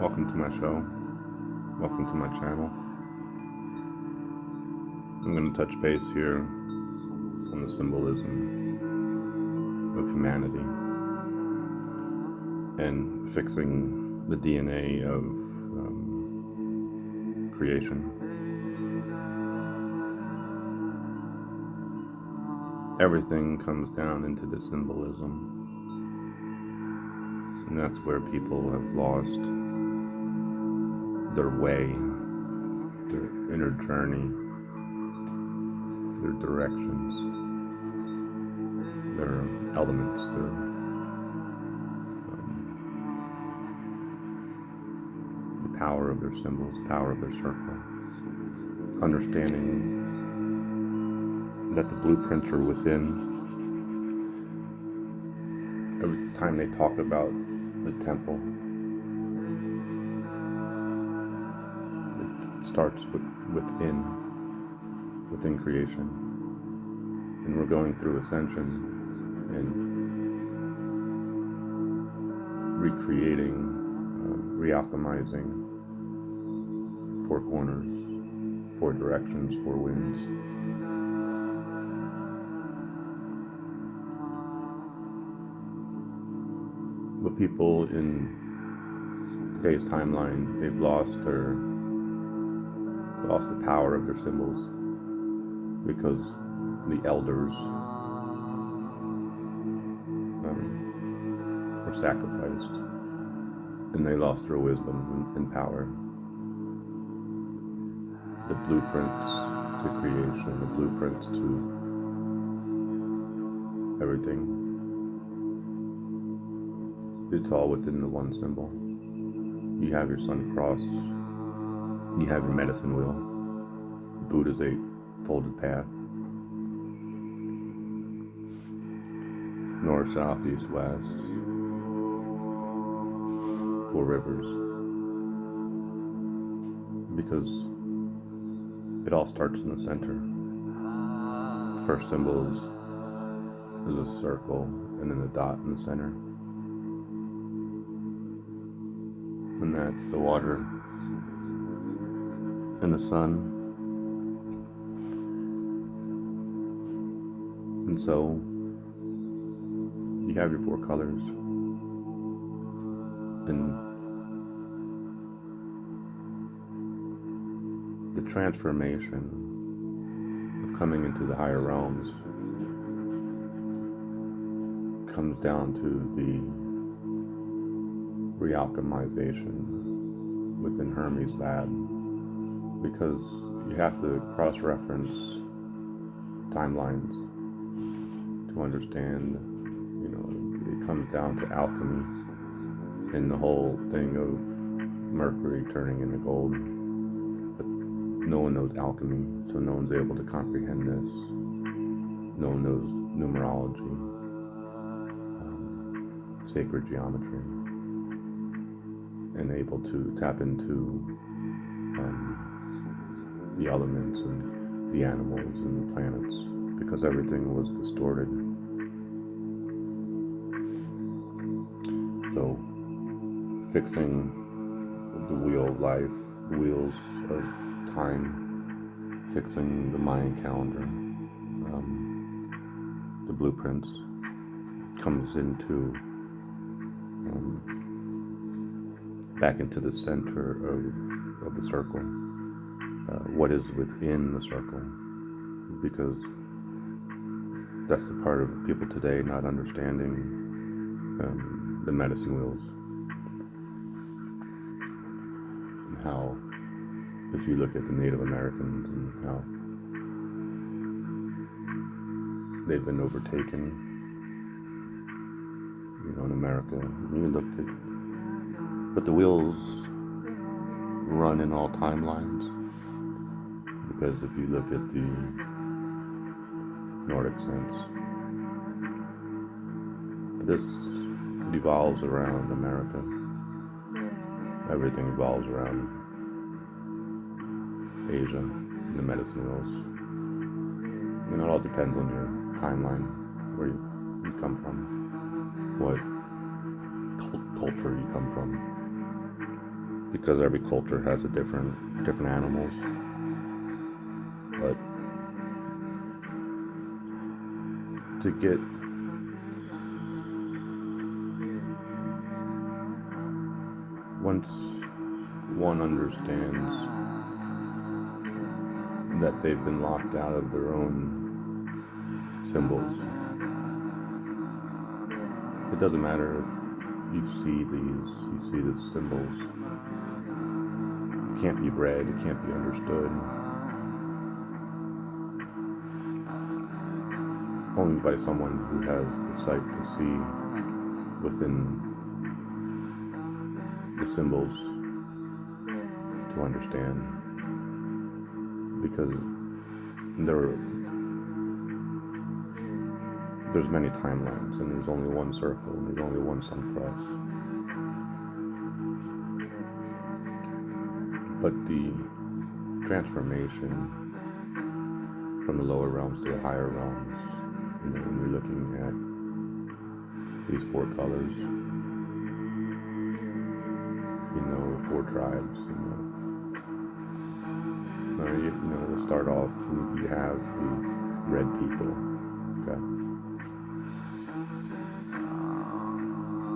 Welcome to my show. Welcome to my channel. I'm going to touch base here on the symbolism of humanity and fixing the DNA of creation. Everything comes down into the symbolism, and that's where people have lost their way, their inner journey, their directions, their elements, the power of their symbols, the power of their circle. Understanding that the blueprints are within. Every time they talk about the temple, it starts within creation. And we're going through ascension and recreating, realchemizing 4 corners, 4 directions, 4 winds. But people in today's timeline, they've lost the power of their symbols because the elders were sacrificed and they lost their wisdom and power. The blueprints to creation, the blueprints to everything. It's all within the one symbol. You have your sun cross, you have your medicine wheel, Buddha's 8-folded path, north, south, east, west, 4 rivers, because it all starts in the center. First symbol is a circle, and then the dot in the center. And that's the water and the sun. And so you have your 4 colors, and the transformation of coming into the higher realms comes down to the realchemization within Hermes' lab, because you have to cross-reference timelines to understand. It comes down to alchemy and the whole thing of Mercury turning into gold, but no one knows alchemy, so no one's able to comprehend this. No one knows numerology, sacred geometry, and able to tap into the elements and the animals and the planets, because everything was distorted. So fixing the wheel of life, the wheels of time, fixing the Mayan calendar, the blueprints, comes into back into the center of the circle, what is within the circle, because that's the part of people today not understanding the medicine wheels, and how, if you look at the Native Americans and how they've been overtaken, in America, you look at, but the wheels run in all timelines, because if you look at the Nordic sense, but this revolves around America. Everything revolves around Asia and the medicine wheels. It all depends on your timeline, where you come from, what culture you come from. because every culture has a different animals. But to get once one understands that they've been locked out of their own symbols, it doesn't matter if you see the symbols. It can't be read, it can't be understood. Only by someone who has the sight to see within the symbols to understand. Because there's many timelines, and there's only one circle, and there's only one sun cross. But the transformation from the lower realms to the higher realms, when you're looking at these 4 colors, the 4 tribes, we'll start off, you have the red people, okay?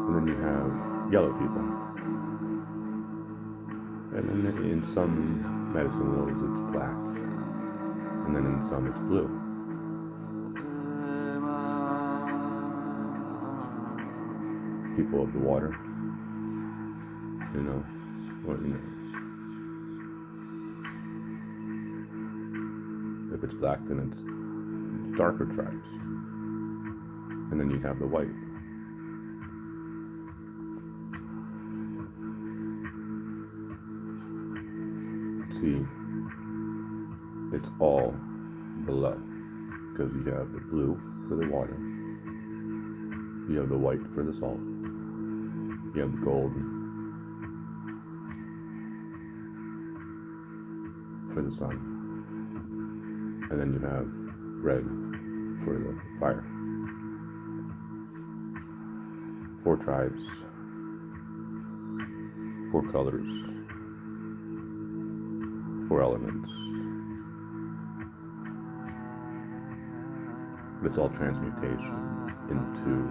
And then you have yellow people. And then in some medicine worlds it's black. And then in some it's blue. People of the water. If it's black, then it's darker tribes. And then you'd have the white. See, it's all below, because you have the blue for the water, you have the white for the salt, you have the gold for the sun, and then you have red for the fire. 4 tribes, 4 colors, 4 elements. But it's all transmutation into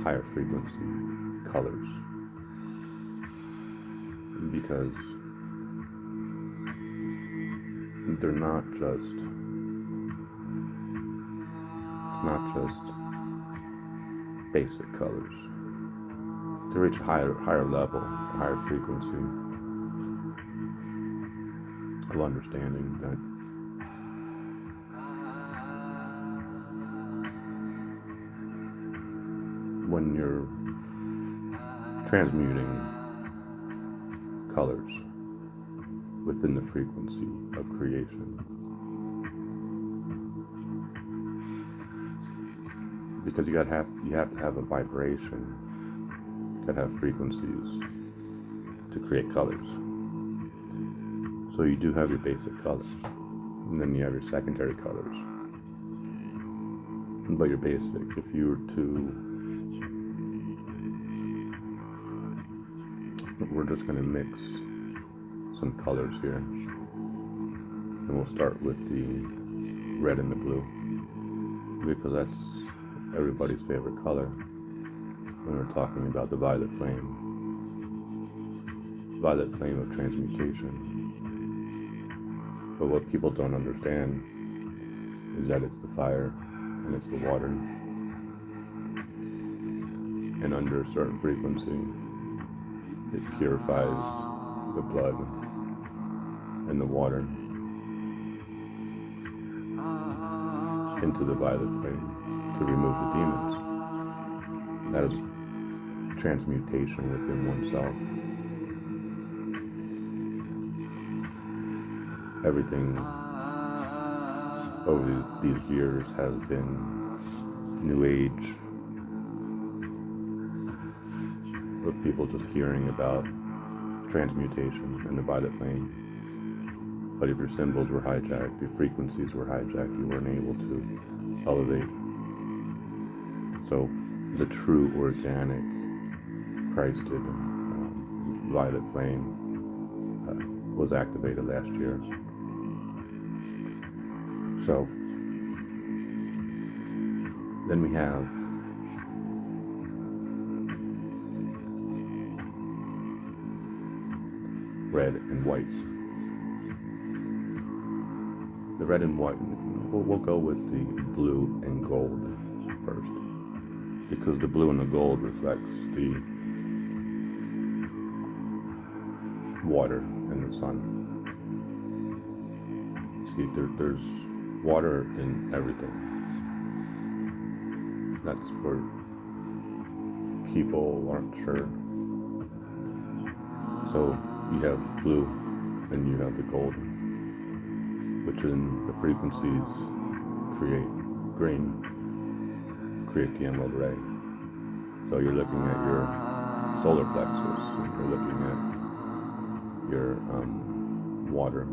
higher frequency colors. Because they're not just, it's not just basic colors. To reach a higher level, a higher frequency of understanding that when you're transmuting colors within the frequency of creation, because you have to have a vibration, you gotta have frequencies to create colors. So you do have your basic colors, and then you have your secondary colors. But your basic, if you were to, we're just going to mix some colors here, and we'll start with the red and the blue, because that's everybody's favorite color when we're talking about the violet flame of transmutation. But what people don't understand is that it's the fire and it's the water, and under a certain frequency it purifies the blood and the water into the violet flame to remove the demons. That is transmutation within oneself. Everything over these years has been New Age, of people just hearing about transmutation and the violet flame. But if your symbols were hijacked, your frequencies were hijacked, you weren't able to elevate. So the true organic Christed violet flame was activated last year. So then we have red and white. The red and white, we'll go with the blue and gold first, because the blue and the gold reflects the water and the sun. See, there's water in everything. That's where people aren't sure. So you have blue and you have the gold, which in the frequencies create green, create the emerald ray. So you're looking at your solar plexus, and you're looking at your water,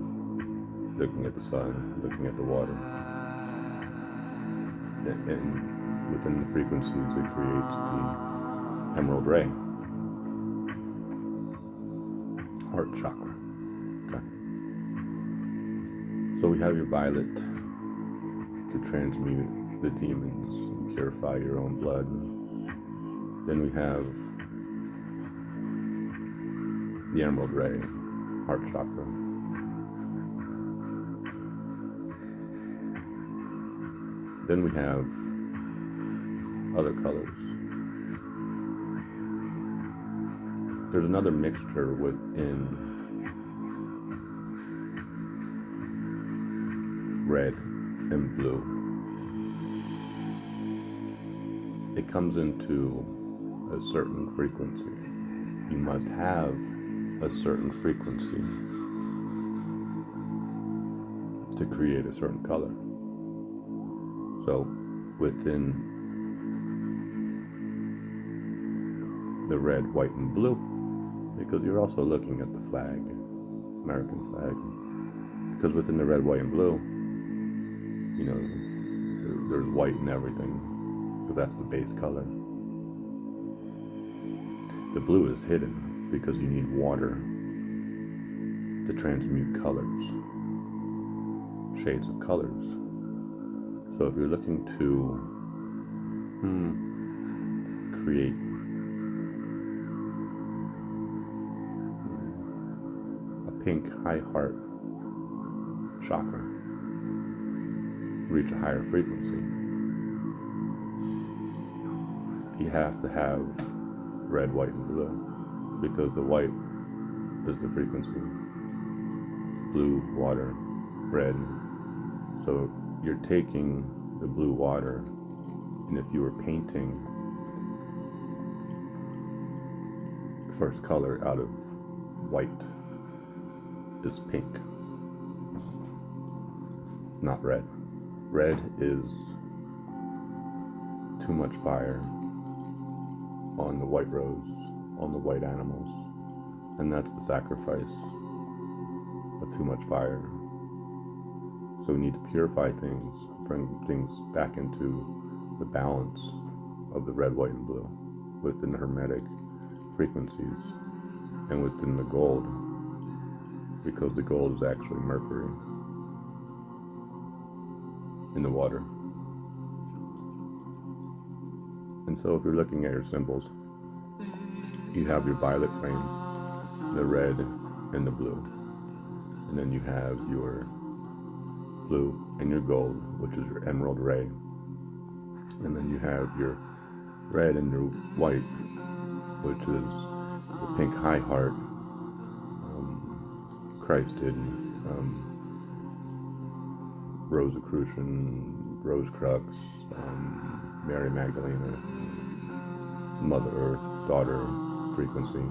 looking at the sun, looking at the water. And within the frequencies, it creates the emerald ray, heart chakra. Okay. So we have your violet to transmute the demons and purify your own blood. Then we have the emerald ray, heart chakra. Then we have other colors. There's another mixture within red and blue. It comes into a certain frequency. You must have a certain frequency to create a certain color. So within the red, white, and blue, because you're also looking at the flag, American flag, because within the red, white, and blue, you know, there's white in everything, because that's the base color. The blue is hidden because you need water to transmute colors, shades of colors. So if you're looking to create a pink high heart chakra, reach a higher frequency, you have to have red, white, and blue, because the white is the frequency, blue, water, red. So you're taking the blue water, and if you were painting the first color out of white is pink, not red. Red is too much fire on the white rose, on the white animals, and that's the sacrifice of too much fire. So we need to purify things, bring things back into the balance of the red, white, and blue within the hermetic frequencies and within the gold, because the gold is actually mercury in the water. And so if you're looking at your symbols, you have your violet flame, the red, and the blue. And then you have your blue and your gold, which is your emerald ray. And then you have your red and your white, which is the pink high heart, Christ hidden, Rosicrucian, Rose Crux, Mary Magdalena, Mother Earth, Daughter frequency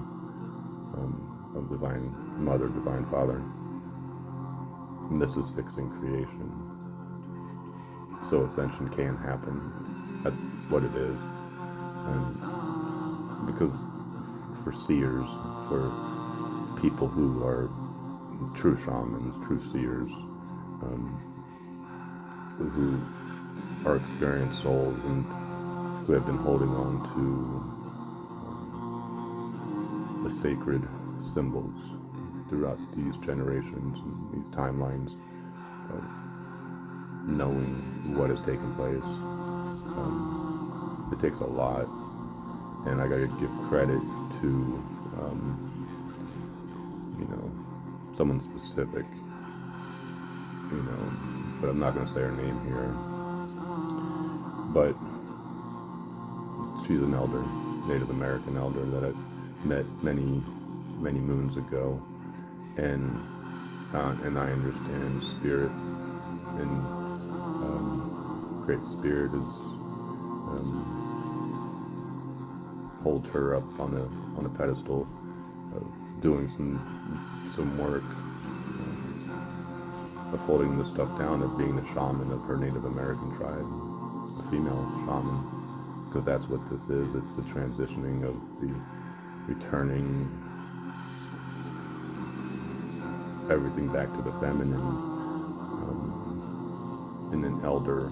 of Divine Mother, Divine Father. And this is fixing creation. So ascension can happen. That's what it is. And because for seers, for people who are true shamans, true seers, who are experienced souls and who have been holding on to the sacred symbols throughout these generations and these timelines of knowing what has taken place. It takes a lot, and I gotta give credit to, someone specific, but I'm not gonna say her name here. But she's an elder, Native American elder that I met many moons ago, and I understand spirit, and Great Spirit is holds her up on a pedestal of doing some work of holding this stuff down, of being the shaman of her Native American tribe, a female shaman, because that's what this is. It's the transitioning of the returning everything back to the feminine in an elder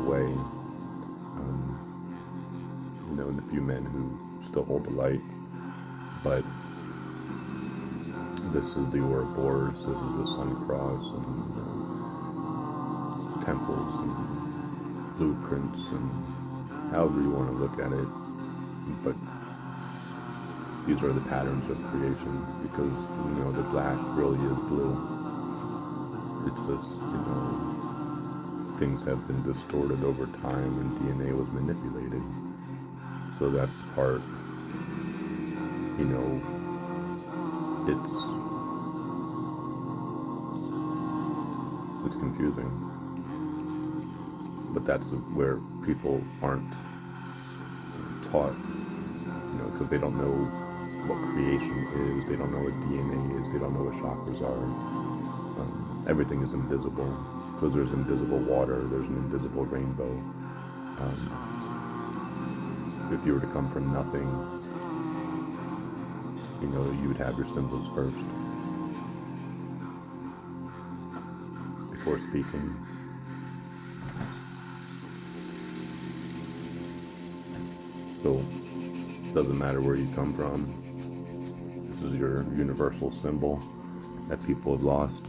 way. And the few men who still hold the light, but this is the Ouroboros, this is the Sun Cross, and temples and blueprints, and however you want to look at it. But these are the patterns of creation, because the black really is blue. It's just things have been distorted over time, and DNA was manipulated. So that's the part, it's confusing. But that's where people aren't taught, because they don't know what creation is, they don't know what DNA is, they don't know what chakras are. Everything is invisible, because there's invisible water, there's an invisible rainbow. If you were to come from nothing, you would have your symbols first before speaking. So it doesn't matter where you come from. This is your universal symbol that people have lost.